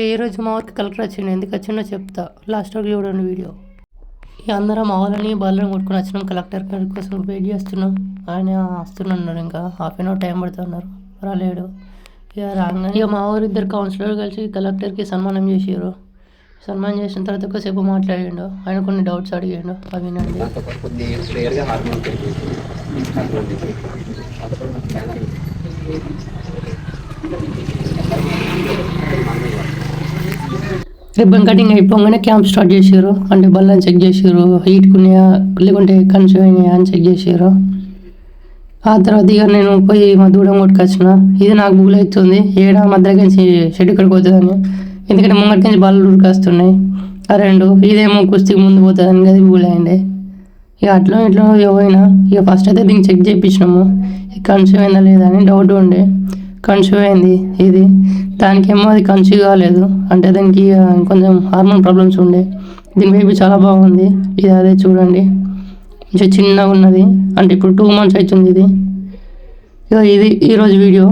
ఈరోజు మా ఊరికి కలెక్టర్ వచ్చిండు. ఎందుకు వచ్చిండో చెప్తా, లాస్ట్ వరకు చూడండి వీడియో. ఇక అందరం మా వాళ్ళని బాలను కొట్టుకుని వచ్చినాం. కలెక్టర్ గారి కోసం వెయిట్ చేస్తున్నాం. ఆయన వస్తున్నారు, ఇంకా హాఫ్ అన్ అవర్ టైం పడుతున్నారు, రాలేడు. ఇక రాగానే ఇక మా ఊరు ఇద్దరు కౌన్సిలర్ కలిసి కలెక్టర్కి సన్మానం చేసారు. సన్మానం చేసిన తర్వాత కొద్దిసేపు మాట్లాడిండు. ఆయన కొన్ని డౌట్స్ అడిగాడు, అవి వినండి. రిబ్బన్ కటింగ్ అయిపోగానే క్యాంప్ స్టార్ట్ చేసారు. అంటే బల్లని చెక్ చేసారు, హీట్కున్నాయా లేకుంటే కన్సూమ్ అయినాయా అని చెక్ చేసారు. ఆ తర్వాత ఇక నేను పోయి మా దూడం కొట్టుకొచ్చిన. ఇది నాకు బుగులు అవుతుంది, ఏడా మధ్యలోకి షెడ్ ఇక్కడికి పోతుందని. ఎందుకంటే ముంగటికి బళ్ళు ఉరికొస్తున్నాయి ఆ రెండు. ఇదేమో కుస్తీకి ముందు పోతుందని అది బుగులు అయింది. ఇక అట్లా ఇట్లా పోయినా. ఇక ఫస్ట్ అయితే దీన్ని చెక్ చేయించినాము, కన్సూమ్ అయిందా లేదా అని డౌట్ ఉండే. కన్సూమ్ అయింది ఇది. దానికేమో అది కన్సీవ్ కాలేదు, అంటే దానికి కొంచెం హార్మోన్ ప్రాబ్లమ్స్ ఉండే. దీని బేబీ చాలా బాగుంది. ఇది అదే చూడండి, కొంచెం చిన్నగా ఉన్నది. అంటే ఇప్పుడు 2 months అవుతుంది ఇది. ఇక ఇది ఈరోజు వీడియో.